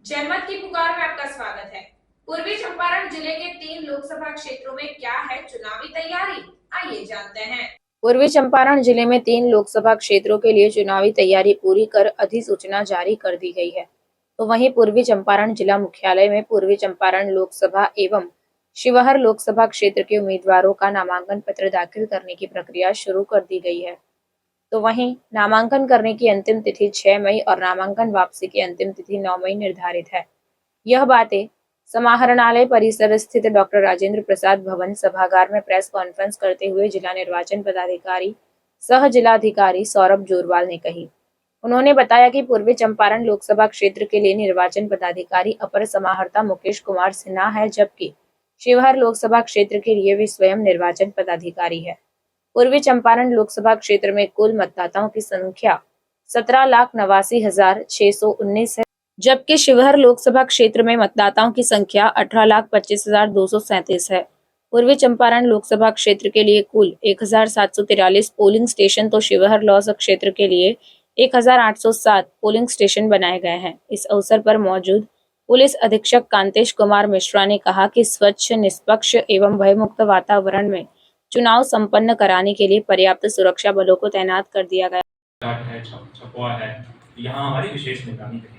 जनमत की पुकार में आपका स्वागत है। पूर्वी चंपारण जिले के 3 लोकसभा क्षेत्रों में क्या है चुनावी तैयारी, आइए जानते हैं। पूर्वी चंपारण जिले में 3 लोकसभा क्षेत्रों के लिए चुनावी तैयारी पूरी कर अधिसूचना जारी कर दी गई है। तो वहीं पूर्वी चंपारण जिला मुख्यालय में पूर्वी चंपारण लोकसभा एवं शिवहर लोकसभा क्षेत्र के उम्मीदवारों का नामांकन पत्र दाखिल करने की प्रक्रिया शुरू कर दी गई है। तो वहीं नामांकन करने की अंतिम तिथि 6 मई और नामांकन वापसी की अंतिम तिथि 9 मई निर्धारित है। यह बातें समाहरणालय परिसर स्थित डॉक्टर राजेंद्र प्रसाद भवन सभागार में प्रेस कॉन्फ्रेंस करते हुए जिला निर्वाचन पदाधिकारी सह जिलाधिकारी सौरभ जोरवाल ने कही। उन्होंने बताया कि पूर्वी चंपारण लोकसभा क्षेत्र के लिए निर्वाचन पदाधिकारी अपर समाहर्ता मुकेश कुमार सिन्हा है, जबकि शिवहर लोकसभा क्षेत्र के लिए वे स्वयं निर्वाचन पदाधिकारी है। पूर्वी चंपारण लोकसभा क्षेत्र में कुल मतदाताओं की संख्या 17,89,619 है, जबकि शिवहर लोकसभा क्षेत्र में मतदाताओं की संख्या 18,25,237 है। पूर्वी चंपारण लोकसभा क्षेत्र के लिए कुल 1,743 पोलिंग स्टेशन तो शिवहर लोकसभा क्षेत्र के लिए 1,807 पोलिंग स्टेशन बनाए गए हैं। इस अवसर पर मौजूद पुलिस अधीक्षक कांतेश कुमार मिश्रा ने कहा कि स्वच्छ, निष्पक्ष एवं भयमुक्त वातावरण में चुनाव संपन्न कराने के लिए पर्याप्त सुरक्षा बलों को तैनात कर दिया गया है। छपवा है, यहाँ हमारी विशेष निगरानी रहेगी।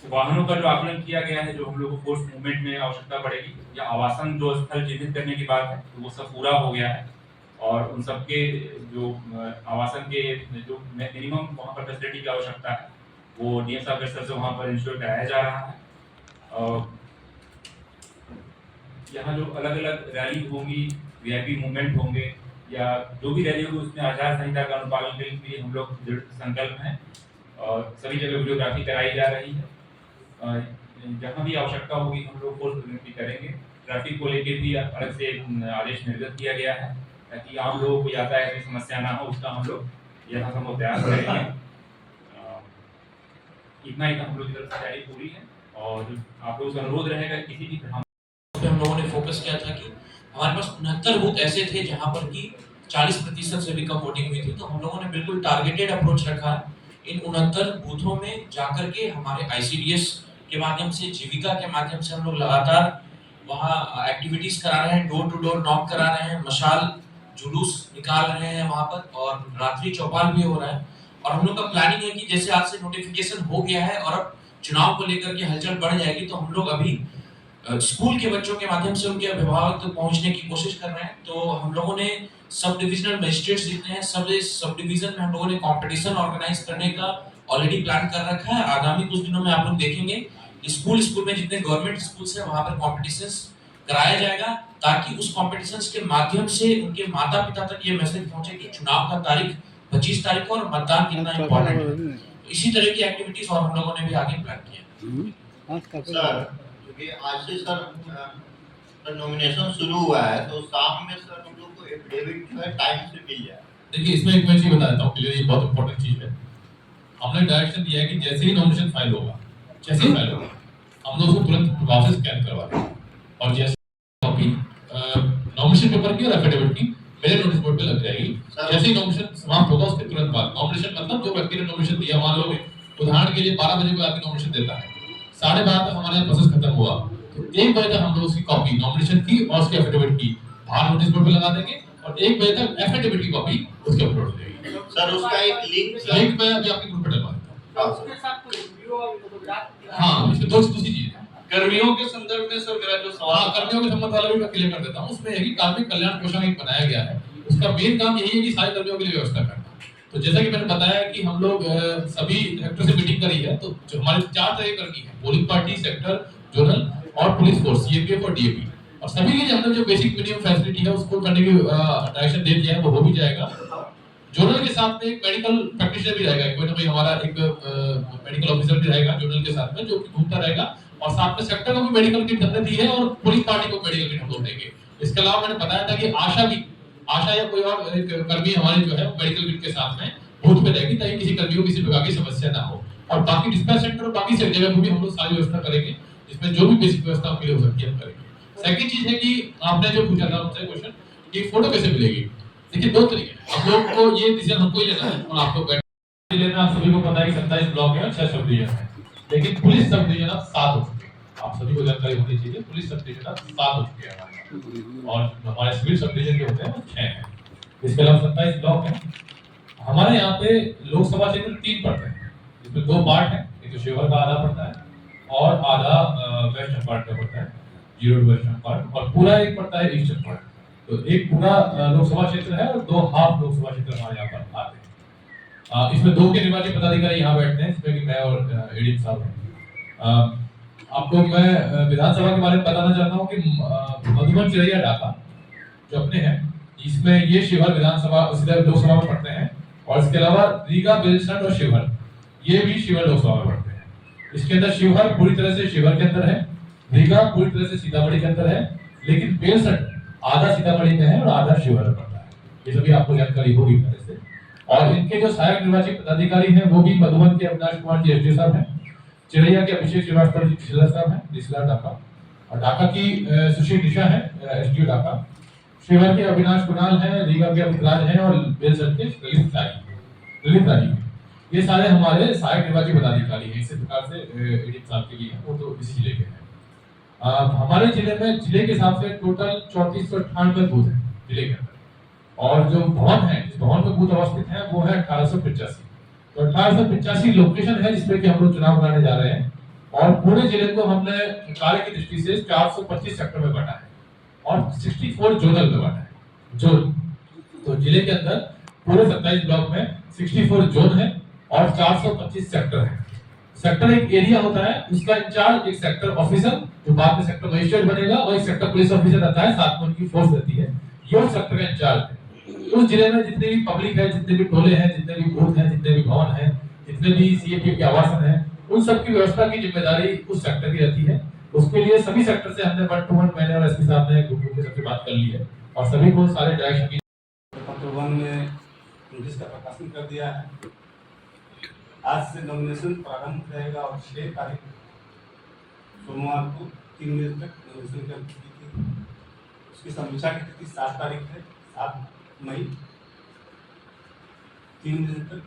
वाहनों का जो आकलन किया गया है, जो हम लोग को फोर्स मूवमेंट में आवश्यकता पड़ेगी या आवासन जो स्थल चिन्हित करने की बात है, तो वो सब पूरा हो गया है और उन सबके जो आवासन के जो मिनिमम वहाँ पर फैसिलिटी की आवश्यकता है वो डीएम साहब के स्तर से वहाँ पर इंश्योर कराया जा रहा है। यहाँ जो अलग अलग रैली होंगी, वीआईपी मूवमेंट होंगे या जो भी रैली होगी, उसमें आचार संहिता का अनुपालन के लिए हम लोग दृढ़ संकल्प हैं और सभी जगह वीडियोग्राफी कराई जा रही है। जहाँ भी आवश्यकता होगी हम लोग फोर्स प्रेजेंट करेंगे। ट्रैफिक को लेकर भी अलग से आदेश निर्गत किया गया है ताकि आम लोगों को यातायात की समस्या ना हो, उसका हम लोग यथासंभव प्रयास करेंगे। इतना ही हम लोग की तरफ से तैयारी पूरी है और आप लोगों से अनुरोध रहेगा किसी भी हम लोगों ने फोकस किया था कि हमारे पास 69 बूथ ऐसे थे जहां पर कि 40% से भी कम वोटिंग हुई थी, तो हम लोगों ने बिल्कुल टारगेटेड अप्रोच रखा है। इन 69 बूथों में जाकर के हमारे आईसीडीएस के माध्यम से, जीविका के माध्यम से हम लोग लगातार वहाँ एक्टिविटीज करा रहे हैं, डोर टू डोर नॉक करा रहे हैं, मशाल जुलूस निकाल रहे हैं वहाँ पर और रात्रि चौपाल भी हो रहा है। और हम लोग का प्लानिंग है कि जैसे आज से नोटिफिकेशन हो गया है और अब चुनाव को लेकर के हलचल बढ़ जाएगी, तो हम लोग अभी स्कूल के बच्चों के माध्यम से उनके अभिभावक तक पहुंचने की कोशिश कर रहे हैं। तो हम लोगों ने सब डिविजनल मजिस्ट्रेट्स जितने हैं, सब डिवीजन में हम लोगों ने कंपटीशन ऑर्गेनाइज करने का ऑलरेडी प्लान कर रखा है। आगामी कुछ दिनों में आप लोग देखेंगे स्कूल में जितने गवर्नमेंट स्कूल्स हैं वहां पर कॉम्पिटिशन्स कराया जाएगा ताकि उस कॉम्पिटिशन्स के माध्यम से उनके माता पिता तक ये मैसेज पहुंचे कि चुनाव का तारीख 25 तारीख को और मतदान कितना इम्पोर्टेंट है। इसी तरह की एक्टिविटीज और हम लोगों ने भी आगे प्लान किया। आज से सर नॉमिनेशन शुरू हुआ है, तो शाम में सर हम लोग को एफिडेविट जो है टाइम से मिल जाए। देखिए, इसमें एक मैं चीज बता देता हूँ, ये बहुत इंपॉर्टेंट चीज है। हमने डायरेक्शन दिया है कि जैसे ही नॉमिनेशन फाइल होगा, हम लोग उसको तुरंत प्रभाव से स्कैन करवा देंगे और जैसे कॉपी नॉमिनेशन पेपर की और एफिडेविट की मेरे नोटिस बोर्ड पे लग जाएगी। जैसे ही नॉमिनेशन समाप्त होगा उसके तुरंत बाद नॉमिनेशन मतलब जो व्यक्ति ने नॉमिनेशन दिया, मान लो उदाहरण के लिए 12 बजे को आदमी नॉमिनेशन देता है, 12:30 तक हमारे प्रोसेस खत्म हुआ, तो 1 बजे तक हम लोग उसकी कॉपी नॉमिनेशन की और उसके एफिडेविट की बाहर नोटिस बोर्ड पे लगा देंगे और 1 बजे तक एफिडेविट की कॉपी उसके अपलोड हो जाएगी। सर उसका एक लिंक मैं अभी आपके ग्रुप पे डलवा देता हूं। उसके साथ कोई वीडियो और फोटोग्राफ, हां, इसमें दूसरी चीज है। कर्मियों के संदर्भ में सर मेरा जो सवाल, कर्मियों के संबंध वाला भी मैं क्लियर कर देता हूं। उसमें है कि कार्मिक कल्याण कोष एक बनाया गया है, उसका मेन काम यही है कि सारे कर्मियों के लिए व्यवस्था करना। तो जैसा कि मैंने बताया कि हम लोग सभी सेक्टर से मीटिंग करी है, तो जो हमारे 4 तरह के कर्मी हैं, पोलिंग पार्टी, सेक्टर, जोनल और पुलिस फोर्स, सीएपीएफ और डीएपी, और सभी के लिए हमने जो बेसिक मिनिमम फैसिलिटी है उसको करने की डायरेक्शन दे दिया है, वो हो भी जाएगा। जोनल के साथ में एक मेडिकल प्रैक्टिशनर भी रहेगा, कोई ना कोई हमारा एक मेडिकल ऑफिसर भी रहेगा जोनल के साथ में, जो कि घूमता रहेगा, और साथ में सेक्टर को भी मेडिकल किट हमने दी है और पुलिस पार्टी को मेडिकल किट हम लोग देंगे। इसके अलावा मैंने बताया था कि आशा या कोई और एक कर्मी हमारे जो है मेडिकल किट के साथ में बूथ पे रहेगी ताकि किसी कर्मी को किसी प्रकार की समस्या ना हो। और बाकी डिस्पैच सेंटर और बाकी सब जगह भी हम लोग सारी व्यवस्था करेंगे, जिसमें जो भी बेसिक व्यवस्था के लिए हो सकती है हम करेंगे। सेकंड चीज है कि आपने जो पूछा था मुझसे क्वेश्चन कि फोटो कैसे मिलेगी, देखिए 2 तरीके हैं। हम लोग को ये डिसीजन हमको ही लेना है और आप लोग जिले में आप सभी को पता है कि 27 ब्लॉक है और 6 सब डिवीजन है, लेकिन पुलिस सब डिवीजन अब 7 हो चुके हैं। आप सभी को जानकारी होनी चाहिए, पुलिस सब डिवीजन अब 7 हो चुके हैं हमारे, और हमारे सिविल सब डिवीजन जो होते हैं वो 6 हैं। इसके अलावा 27 ब्लॉक है। हमारे यहाँ पे लोकसभा क्षेत्र 3 पड़ते हैं, इसमें 2 पार्ट है, एक तो शिवहर का आधा पड़ता है और आधा वेस्ट चंपारण का पड़ता है, 0 टू वेस्ट चंपारण, और पूरा एक पड़ता है ईस्ट चंपारण। तो एक पूरा लोकसभा क्षेत्र है और 2 हाफ लोकसभा क्षेत्र हमारे यहाँ पर आते हैं। इसमें 2 के निर्वाचित पदाधिकारी यहाँ बैठते हैं, इसमें कि मैं और एडीएम साहब हैं। आपको मैं विधानसभा के बारे में बताना चाहता हूँ कि मधुबन चिरैया डाका जो अपने हैं, इसमें ये शिवहर विधानसभा सीधे लोकसभा में पढ़ते हैं, और इसके अलावा रीगा, बेलसंड और शिवहर ये भी शिवहर लोकसभा में पढ़ते हैं। इसके अंदर शिवहर पूरी तरह से शिवहर के अंदर है, रीगा पूरी तरह से सीतामढ़ी के अंदर है, लेकिन बेलसंड आधा सीतामढ़ी में है और आधा शिवहर में पड़ता है। ये सभी आपको जानकारी होगी पहले से। और इनके जो सहायक निर्वाचित पदाधिकारी हैं वो भी मधुबन के अविनाश कुमार जी एसडी साहब हैं, चिरैया के अभिषेक श्रीवास्तव जी तहसीलदार साहब हैं डिस्ला डाका, और डाका की सुशील निशा है एसडीओ डाका, शिवहर के अविनाश कुणाल हैं, रीगा के अमित राज हैं, और बेलसंड के ललित राजी। ये सारे हमारे सहायक निर्वाचित पदाधिकारी हैं। इसी प्रकार से एडीएम साहब के लिए वो तो इसी जिले के हैं। हमारे जिले में जिले के हिसाब से टोटल 3498 बूथ है जिले के अंदर, और जो भवन है, जिस भवन में बूथ अवस्थित है वो है 1885। तो 1885 लोकेशन है जिसपे कि हम लोग चुनाव कराने जा रहे हैं, और पूरे जिले को हमने कार्य की दृष्टि से 425 सेक्टर में बांटा है और 64 जोनल में बांटा है। जोन तो जिले के अंदर पूरे 27 ब्लॉक में 64 जोन है और 425 सेक्टर है। सेक्टर एक एरिया होता है, उसका इंचार्ज एक सेक्टर ऑफिसर जो बाद में सेक्टर मजिस्ट्रेट बनेगा, और एक सेक्टर पुलिस ऑफिसर रहता है, साथ में उनकी फोर्स रहती है, ये उस सेक्टर का इंचार्ज है। उस जिले में जितने भी पब्लिक है, जितने भी टोले हैं, जितने भी बूथ हैं, जितने भी भवन हैं, जितने भी सीएपी के आवासन हैं, उन सबकी व्यवस्था की जिम्मेदारी उस सेक्टर की रहती है। उसके लिए सभी सेक्टर से हमने 1 to 1 मैंने और एसपी साहब ने ग्रुप के सबसे बात कर ली है, और सभी को सारे डायरेक्शन की पत्र 1 में नोटिस का प्रकाशन कर दिया है। आज से नॉमिनेशन प्रारंभ रहेगा और 6 तारीख सोमवार को 3 बजे तक नॉमिनेशन की तिथि थी। उसकी समीक्षा की तिथि 7 तारीख है, 7 मई 3 बजे तक।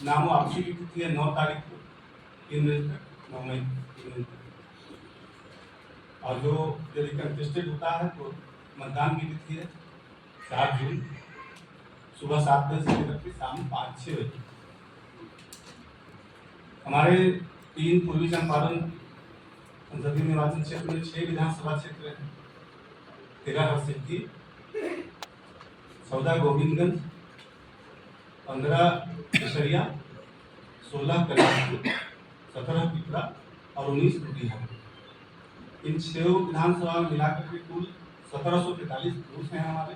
नामों वापसी की तिथि है 9 तारीख को 3 बजे तक, 9 मई 3 बजे तक। और जो यदि कंटेस्टेड होता है तो मतदान की तिथि है 4 जून सुबह 7 बजे से लेकर के शाम 5-6 बजे। हमारे 3 पूर्वी चंपारण संसदीय निर्वाचन क्षेत्र में 6 विधानसभा क्षेत्र हैं। 13 हरसिद्धि, 14 गोविंदगंज, 15 केसरिया, 16 कल्याणपुर, 17 पिपरा और 19 लुधियाना। इन 6 विधानसभा में मिलाकर के कुल 1743 बूथ हैं हमारे।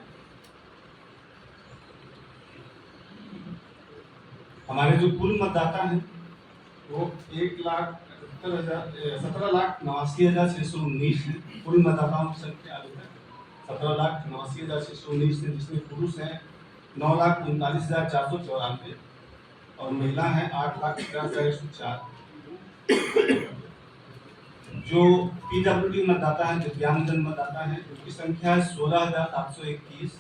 हमारे जो कुल मतदाता हैं वो 17,89,619 कुल मतदाताओं की संख्या अभी तक 17,89,619 है, जिसमें पुरुष हैं 9,39,494 और महिला हैं 8,50,104। जो पीडब्ल्यूडी मतदाता हैं, दिव्यांगजन मतदाता हैं, उनकी संख्या है 16,721।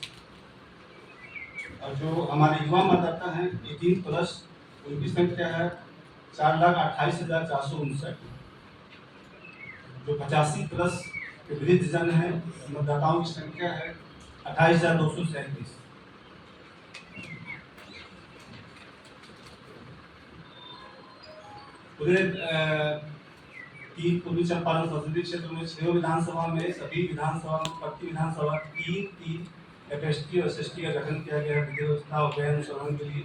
और जो हमारे युवा मतदाता हैं 18+, उनकी संख्या है 4,28,459। जो 85+ के वृद्ध जन हैं, मतदाताओं की संख्या है 28,237। पूरे 3 पूर्वी चंपारण संसदीय क्षेत्र में 6 विधानसभा में सभी विधानसभा में प्रति विधानसभा 3 एफएसटी और एसएसटी का गठन किया गया है विधि व्यवस्था और व्यय अनुसरण के लिए।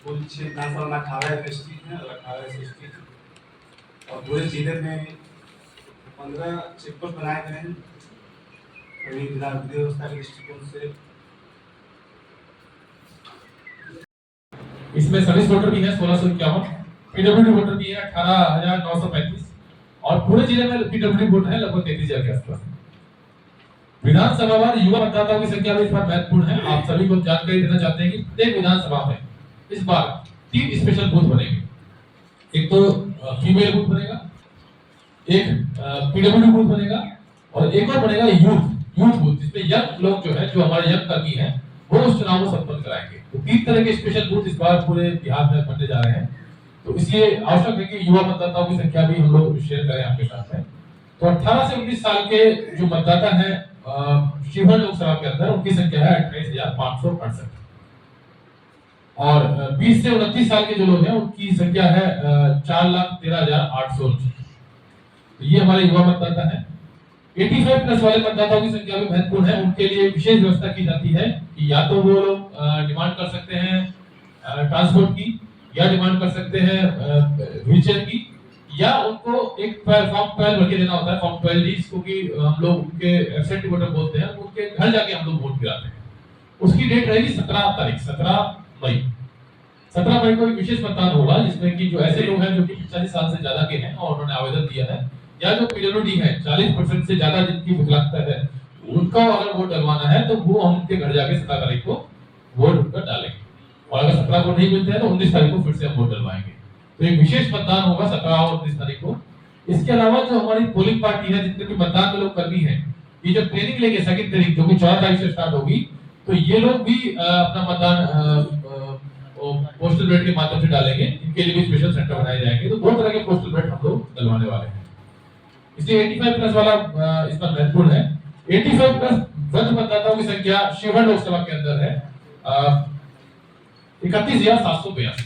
कुल 6 विधानसभा में 18 एफएसटी हैं और 18 एसएसटी हैं, और पूरे जिले में 15 चेकपोस्ट बनाए गए हैं सभी विधि व्यवस्था के दृष्टिकोण से। इसमें सर्विस वोटर भी है 1651, पीडब्ल्यूडी वोटर भी है 18,935, और पूरे जिले में पीडब्ल्यूडी वोटर है लगभग 33,000 के आसपास। विधानसभा वार युवा मतदाताओं की संख्या भी इस बार महत्वपूर्ण है। आप सभी को जानकारी देना चाहते हैं कि प्रत्येक विधानसभा में इस बार 3 स्पेशल बूथ बनेंगे। एक तो फीमेल बूथ बनेगा, एक पीडब्ल्यूडी बूथ बनेगा, और एक और बनेगा यूथ बूथ, जिसमें यंग लोग जो है, जो हमारे यंग कर्मी हैं, वो उस चुनाव को संपन्न कराएंगे। तो 3 तरह के स्पेशल बूथ इस बार पूरे बिहार में बनने जा रहे हैं। तो इसलिए आवश्यक है कि युवा मतदाताओं की संख्या भी हम लोग शेयर करें आपके साथ में। तो 18 से 19 साल के जो मतदाता हैं शिवहर लोकसभा के अंदर, उनकी संख्या है 28,568 और 20 से 29 साल के जो लोग हैं उनकी संख्या है 4,13,800। तो ये हमारे युवा मतदाता हैं। 85 प्लस वाले मतदाताओं की संख्या भी महत्वपूर्ण है। उनके लिए विशेष व्यवस्था की जाती है कि या तो वो लोग डिमांड कर सकते हैं ट्रांसपोर्ट की, या डिमांड कर सकते हैं व्हीलचेयर की, या उनको एक फॉर्म 12 भर के देना होता है, फॉर्म 12 जिसको कि हम लोग उनके एब्सेंट वोटर बोलते हैं। उनके घर जाके हम लोग वोट गिराते हैं। उसकी डेट रहेगी 17 मई। 17 मई को एक विशेष मतदान होगा जिसमें कि जो ऐसे लोग हैं जो कि 45 साल से ज्यादा के हैं और उन्होंने आवेदन दिया है, या जो पीडब्ल्यूडी है 40% से ज्यादा जिनकी विकलांगता है, उनको अगर वोट डलवाना है तो वो हम उनके घर जाके 17 तारीख को वोट उनका डालेंगे। और अगर 17 को नहीं मिलते हैं तो 19 तारीख को फिर से हम वोट डलवाएंगे। तो एक विशेष मतदान होगा 17 और 19 तारीख को। इसके अलावा जो हमारी पोलिंग पार्टी है, जितने भी मतदान के लोग कर्मी हैं, ये जब ट्रेनिंग लेंगे 2 तारीख जो कि 14 तारीख से स्टार्ट होगी, तो ये लोग भी अपना मतदान पोस्टल बैलेट के माध्यम से डालेंगे। इनके लिए भी स्पेशल सेंटर बनाए जाएंगे। तो 2 तरह के पोस्टल बैलेट हम लोग डलवाने वाले हैं। इसलिए 85 प्लस वाला इसका महत्वपूर्ण है। 85 प्लस वृद्ध मतदाताओं की संख्या शिवहर लोकसभा के अंदर है 31,782।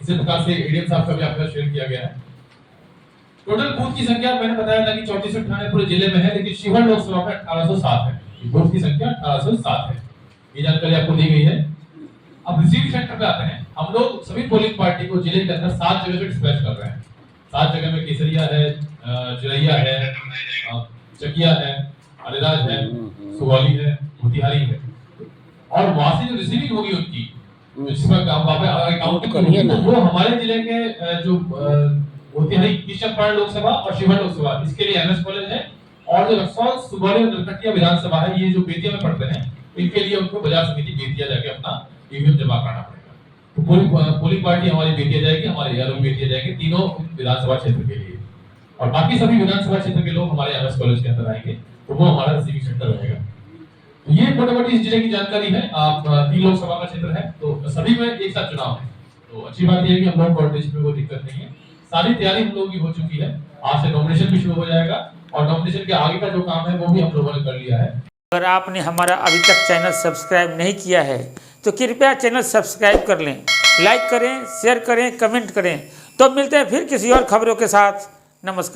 इसी प्रकार से एडीएम साहब का भी आपका शेयर किया गया है। टोटल बूथ की संख्या मैंने बताया था कि 34 थाने पूरे जिले में है, लेकिन शिवहर लोकसभा में 1807 है। बूथ की संख्या 1807 है। ये जानकारी आपको दी गई है। अब रिसीविंग सेंटर पे आते हैं। हम लोग सभी पोलिंग पार्टी को जिले के अंदर 7 जगह पे डिस्पैच कर रहे हैं। 7 जगह में केसरिया है, चिरैया है, चकिया है, अलीराज है, सुगौली है, मोतिहारी है। और वहां से जो रिसीविंग होगी उनकी, जिसमें अकाउंट करिए ना, वो हमारे जिले के जो मोतिहारी किशनगढ़ लोकसभा और शिवहर लोकसभा, इसके लिए एमएस कॉलेज है। और जो रक्सौल, सुगौली और नरकटिया विधानसभा है, ये जो बेतिया में पड़ते हैं, इनके लिए उनको बाजार समिति बेतिया जाके अपना ईवीएम जमा करना पड़ेगा। तो पोलिंग पार्टी हमारी बेतिया जाएगी, हमारे एआरओ बेतिया जाएंगे, तीनों विधानसभा क्षेत्र के लिए। और बाकी सभी विधानसभा क्षेत्र के लोग हमारे एमएस कॉलेज के अंदर आएंगे, तो वो हमारा रिसीविंग सेंटर रहेगा। तो ये मोटामोटी इस जिले की जानकारी है। आप 3 लोकसभा का क्षेत्र है, तो सभी में एक साथ चुनाव है। तो अच्छी बात यह है कि हम लोग कोऑर्डिनेशन में कोई दिक्कत नहीं है। सारी तैयारी हम लोगों की हो चुकी है। आज से नॉमिनेशन भी शुरू हो जाएगा और नॉमिनेशन के आगे का जो काम है वो भी हम लोगों ने कर लिया है। अगर आपने हमारा अभी तक चैनल सब्सक्राइब नहीं किया है तो कृपया चैनल सब्सक्राइब कर लें, लाइक करें, शेयर करें, कमेंट करें। तो मिलते हैं फिर किसी और खबरों के साथ। नमस्कार।